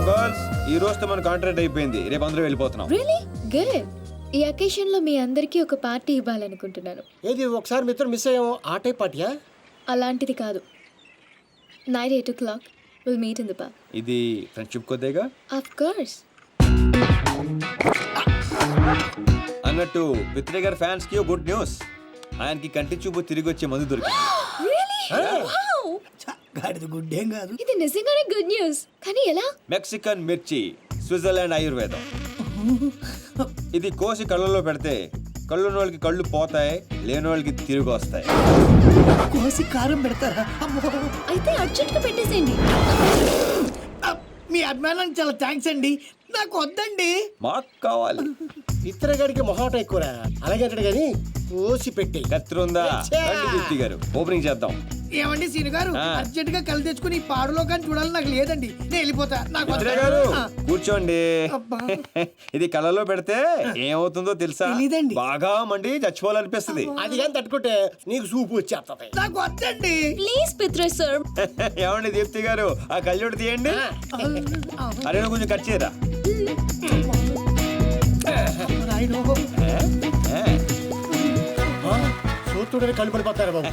Girls, ఈ రోజుతో మన కాంట్రాక్ట్ అయిపోయింది. రేపు అందరూ వెళ్ళిపోతున్నాం. Really good. ఈ అకేషన్ లో మీ అందరికీ ఒక పార్టీ ఇవ్వాలనుకుంటున్నాను. ఏది ఒకసారి మిత్రుడు మిస్ అయ్యాము, ఆ టైప్ పార్టీయా? అలాంటిది కాదు. Night 8 o'clock will meet in the pub. ఇది ఫ్రెండ్షిప్ కొద్దిగా ఆఫ్ కోర్స్. అన్నట్టు పిత్రే గారి ఫ్యాన్స్ కి గుడ్ న్యూస్. ఆయనకి కంటి చూపు తిరిగి వచ్చే మందు దొరికింది. గాడిది గుడ్డేం కాదు. ఇది నిజంగానే గుడ్ న్యూస్. కానీ ఎలా? మెక్సికన్ మిర్చి, స్విట్జర్లాండ్ ఆయుర్వేదం. ఇది కోసి కళ్ళలో పెడితే కళ్ళు వాళ్ళకి కళ్ళు పోతాయి, లేని వాళ్ళకి తిరిగి వస్తాయి. కోసి కారం పెడతారా? అమ్మో. అయితే అర్జెంట్ గా పెట్టేసేయండి. మీ అభిమానానికి చాలా థ్యాంక్స్ అండి. నాకు వద్దండి. మాకు కావాలి. ఇతరగాడికి మొహాట ఎక్కువరా, అలాగే అంటాడు కానీ కోసి పెట్టి. కత్తిరుందా? రండి దీప్తి గారు, ఓపెనింగ్ చేద్దాం. ఏమండి సీను గారు, అర్జెంట్ గా కళ్ళు తెచ్చుకుని ఈ పాడులో కానీ చూడాలని నాకు లేదండి. నేను వెళ్ళిపోతా. నాకు పిత్రే వద్దు. గారు ఆ, కూర్చోండి. అబ్బా. ఇది కళ్ళలో పెడితే ఏమవుతుందో తెలుసా? తెలీదండి. బాగా మండి చచ్చిపోవాలనిపిస్తుంది. అది కానీ తట్టుకుంటే నీకు సూపు వచ్చేస్తుంది. నాకు వద్దండి. ప్లీజ్ పిత్రే సార్. ఏమండి దీప్తి గారు, ఆ కళ్ళోటి తీయండి. అరే కొంచెం కట్ చేయరా. నాయనో. సూత్రుడని కళ్ళు పడిపోతారు బాబు.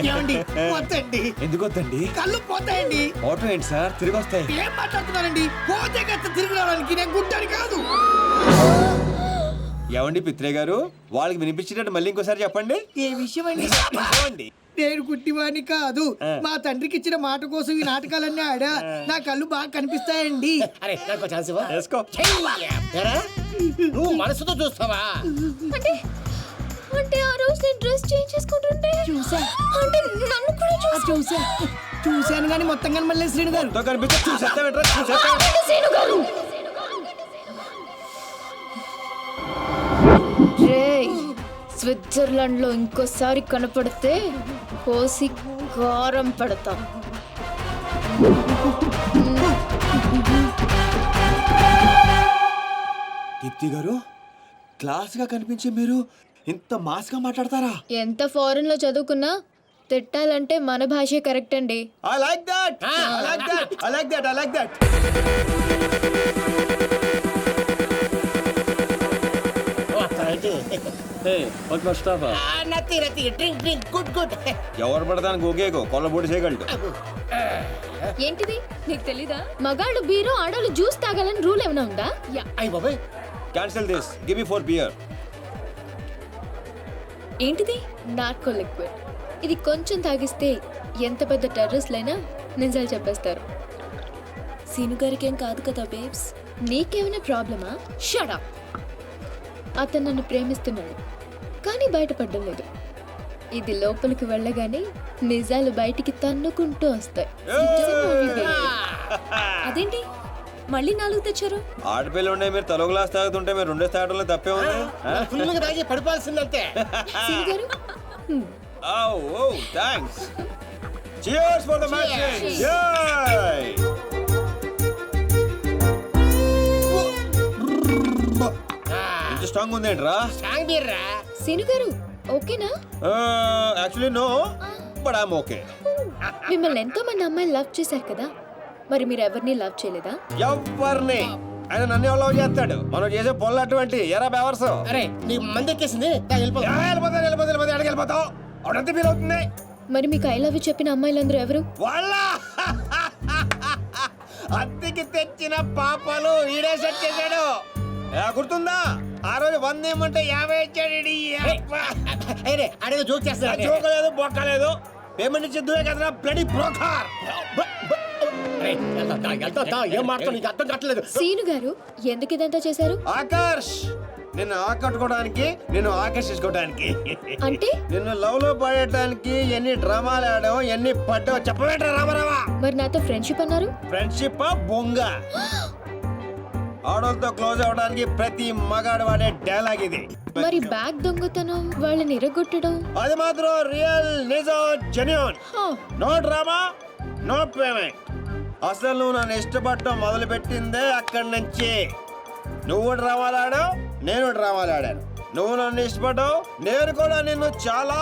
ఏమండి వద్దండి. ఎందుకు వద్దండి? కళ్ళు పోతాయండి. ఆటో ఏంటి సార్, తిరిగి వస్తాయి. ఏం మాట్లాడుతున్నారండి? పోతే గత తిరిగి రావడానికి నేను గుడ్డని కాదు. ఏమండి పిత్రే గారు, వాళ్ళకి వినిపించినట్టు మళ్ళీ ఇంకోసారి చెప్పండి. ఏ విషయం అండి? చెప్పండి. నేను గుడ్డివాణి కాదు. మా తండ్రికి ఇచ్చిన మాట కోసం ఈ నాటకాలన్నీ ఆడా. నా కళ్ళు బాగా కనిపిస్తాయండి. అరే నాకు ఛాన్స్ ఇవ్వ. వేసుకో. ఏరా, నువ్వు మనసుతో చూస్తావా? అంటే ఆ రోజు నేను డ్రెస్ చేంజ్ చేసుకుంటుంటే చూసా. అంటే నన్ను కూడా చూసా. చూశాను కానీ మొత్తం కానీ మళ్ళీ శ్రీను గారు. తో కనిపిస్తే చూసేస్తావేంట్రా, చూసేస్తావా? స్విట్జర్లాండ్ లో ఇంకోసారి కనపడితే కోసి కారం పెడతాం. దీప్తి గారు, క్లాస్ గా కనిపించే మీరు ఇంత మాస్ గా మాట్లాడతారా? ఎంత ఫారెన్ లో చదువుకున్నా తిట్టాలంటే మన భాషే కరెక్ట్ అండి. I like that. I like that. I like that. I like that. ఎవరు పడతానికి ఒకేగో కొల్లబొడి చేయగలడు. ఏంటిది నీకు తెలీదా? మగాళ్ళు బీరు, ఆడవాళ్ళు జ్యూస్ తాగాలని రూల్ ఏమైనా ఉందా? అయ్యి బాబాయ్, Cancel this. Give me 4 beer. ఏంటిది? Narco liquid. ఇది కొంచెం తాగిస్తే ఎంత పెద్ద టెర్రరిస్ట్లైనా నిజాలు చెప్పేస్తారు. సీను గారికి ఏం కాదు కదా బేబ్స్? నీకేమైనా ప్రాబ్లమా? Shut up. అతను నన్ను ప్రేమిస్తున్నాడు కానీ బయటపడడం లేదు. ఇది లోపలికి వెళ్ళగానే నిజాలు బయటికి తన్నుకుంటూ వస్తాయి. అదేంటి మళ్ళీ 4 తెచ్చారు? ఆడపిల్ల ఉండే మీరు తలో గ్లాస్ తాగుతుంటే మీరు 2 తాగడంలో తప్పే ఉంది. ఫుల్గా తాగి పడిపోవాల్సిందంతే. సీను గారు Oh, thanks. Cheers for the match. Yay! ఇంత స్ట్రాంగ్ ఉందేంట్రా? స్ట్రాంగ్ బీర్ రా. సీను గారు ఓకేనా? Actually no, but I'm okay. మిమ్మల్ని ఎంతో మంది అమ్మాయిలు లవ్ చేశారు కదా, మరి మీరు ఎవరిని లవ్ చేయలేదా? ఎవరిని? ఆయన నన్ను ఎవరు లవ్ చేస్తాడు? మనం చేసే పొల్ల అటువంటి ఎరా బేవర్స్. అరే నీ మంది ఎక్కేసింది, వెళ్ళిపోతావు అవునంత ఫీల్ అవుతుంది. మరి మీకు ఐ లవ్ యూ చెప్పిన అమ్మాయిలందరూ ఎవరు? వాళ్ళ అద్దెకి తెచ్చిన పాపాలు ఈడే సెట్ చేశాడు. గుర్తుందా? ఆ రోజు 100 ఇమ్మంటే 50 ఇచ్చాడు. అడిగే జోక్ చేస్తా. జోకలేదు, బొక్కలేదు. పేమెంట్ ఇచ్చేద్దువే కదరా బ్లడీ బ్రోకర్. ఏం మాట్లాడు, నీకు అర్థం కావట్లేదు. సీను గారు ఎందుకు ఇదంతా చేశారు? ఆకర్ష్, నిన్ను ఆకట్టుకోవడానికి, నిన్ను ఆకర్షించుకోవడానికి, అంటే నిన్ను లవ్ లో పడేయడానికి ఎన్ని డ్రామాలు ఆడావు, ఎన్ని పడ్డావు చెప్పవేంట్రా రామారావా? మరి నాతో ఫ్రెండ్షిప్ అన్నారు. ఫ్రెండ్షిప్ బొంగ. ఆడోళ్ళతో క్లోజ్ అవడానికి ప్రతి మగాడు వాడే డైలాగ్ ఇది. మరి బ్యాగ్ దొంగతనం, వాళ్ళని ఇరగొట్టడం, అది మాత్రం రియల్, నిజం, genuine. No drama, no payment. అసలు నువ్వు నన్ను ఇష్టపడటం మొదలు పెట్టిందే అక్కడి నుంచి. నువ్వు డ్రామాలు ఆడావు, నేను డ్రామాలు ఆడాను. నువ్వు నన్ను ఇష్టపడ్డావు, నేను కూడా నిన్ను చాలా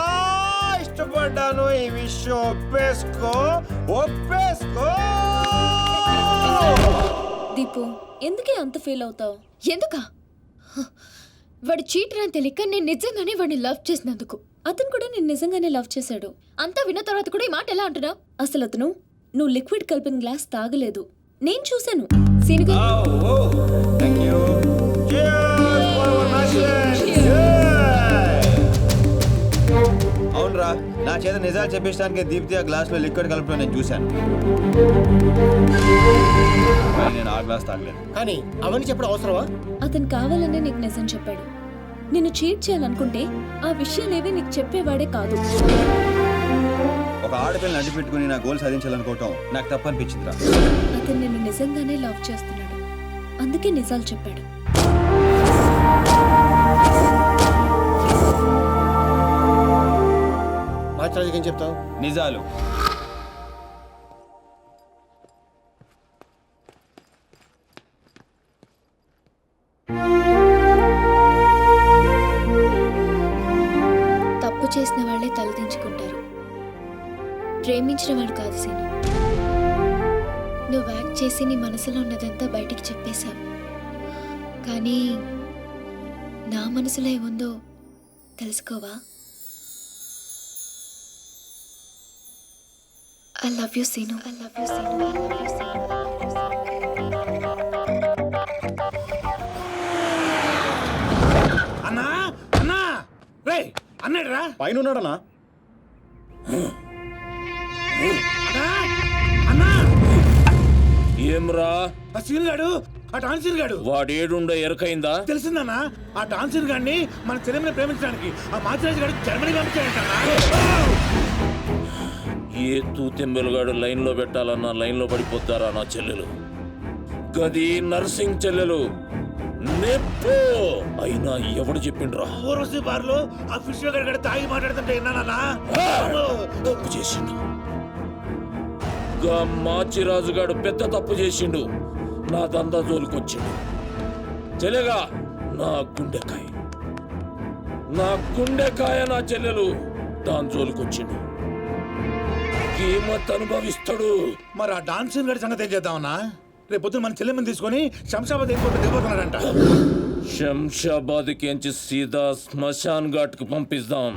ఇష్టపడ్డాను. ఈ విషయం ఒప్పేసుకో. దీపు ఎందుకే అంత ఫీల్ అవుతావు? ఎందుకా? వాడు చీటర్ అని తెలియక నేను నిజంగానే వాడిని లవ్ చేసినందుకు. అతను కూడా నేను నిజంగానే లవ్ చేశాడు. అంతా విన్న తర్వాత కూడా ఈ మాట ఎలా అంటున్నావు? అసలు అతను నువ్వు లిక్విడ్ కలిపిన గ్లాస్ తాగలేదు, నేను చూశాను. సీనుగా థ్యాంక్ యూ. అవునరా, నా చేత నిజాలు చెప్పేయడానికి దీప్తి ఆ గ్లాస్ లో లిక్విడ్ కలపడం నేను చూశాను. కానీ నేను ఆ గ్లాస్ తాగలేదు. కానీ అవన్నీ చెప్పడం అవసరమా? అతను కావాలనే నీకు నిజం చెప్పాడు. నిన్ను చీట్ చేయాలనుకుంటే ఆ విషయాలేవి నీకు చెప్పేవాడే కాదు. ఒక ఆడపిల్లని అడ్డు పెట్టుకుని నా గోల్ సాధించాలనుకోవటం నాకు తప్పనిపించిందిరా. అతను నిన్ను నిజంగానే లవ్ చేస్తున్నాడు, అందుకే నిజాలు చెప్పాడు. మాట్లాడేది ఏం చెప్తావు? నిజాలు. తప్పు చేసిన వాళ్ళే తలదించుకుంటారు, ప్రేమించిన వాడు కాదు సీను. నువ్వు యాక్ట్ చేసి నీ మనసులో ఉన్నదంతా బయటికి చెప్పేశావు, కానీ నా మనసులో ఏముందో తెలుసుకోవా? I love you, Sinu. I love you, Sinu. I love you, Sinu. అన్నా అన్నా రే అన్నాడు రా పైన ఉన్నాడనా? అన్నా ఏమ్రా ఆ సీన్ గాడు ఆ టాన్సీన్ గాడు వాడేడుండో ఎరకైందా? తెలిసిందన్నా ఆ టాన్సీన్ గాడిని మన చెల్లెమ్మని ప్రేమించడానికి ఆ మాచిరాజు గాడు జర్మనీ పంపించాడంటన్నా. ఏ తూతెంబెలుగాడు లైన్ లో పెట్టాలన్నా లైన్ లో పడిపోతారా నా చెల్లెలు? గది నర్సింగ్ చెల్లెలు నెప్పు అయినా ఎవడు చెప్పిండ్రా? ఊర్వశి బార్లో ఆ ఫిష్ గాడు తాగి మాట్లాడుతుంటే విన్నానన్నా. తప్పు చేసిండు. గా మాచిరాజుగాడు పెద్ద తప్పు చేసిండు, నా దందా జోలికొచ్చిండు. చెల్లెగా నా గుండెకాయ నా చెల్లెలు దాని జోలికొచ్చిండు. కీమత్ అనుభవిస్తాడు. మరి ఆ డాన్సీన్ గాడి సంగతి ఏం చేద్దామన్నా? రేపు పొద్దున మన చెల్లెమ్మని తీసుకొని శంషాబాద్ ఎయిర్పోర్ట్ దిగిపోతున్నాడంట. శంషాబాద్కి ఎంచి సీదా శ్మశాన్ ఘాట్కి పంపిస్తాం.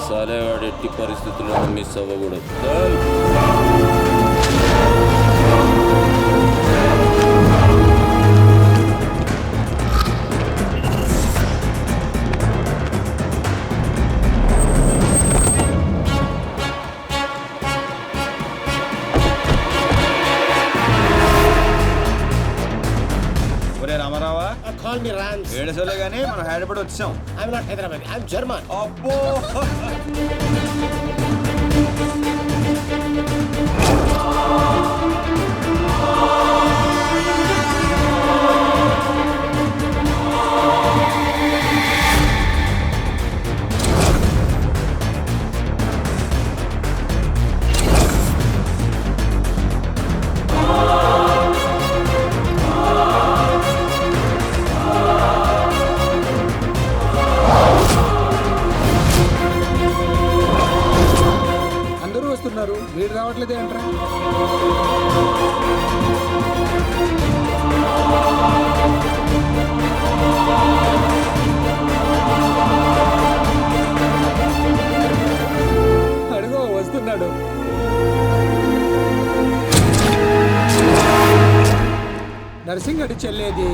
సాలేవాడు ఎట్టి పరిస్థితుల్లో మిస్ అవ్వకూడదు. ఒరే రామారావా, కాల్ మీ రాన్స్. ఏడుసోలే గానీ మనం హైదరాబాద్ వచ్చాం. I'm not Hyderabad, I'm German. అబ్బో, అందరూ వస్తున్నారు, వీడు రావట్లేదే అంటారా? అడుగో వస్తున్నాడు. నర్సింగ్ అడి చెల్లేది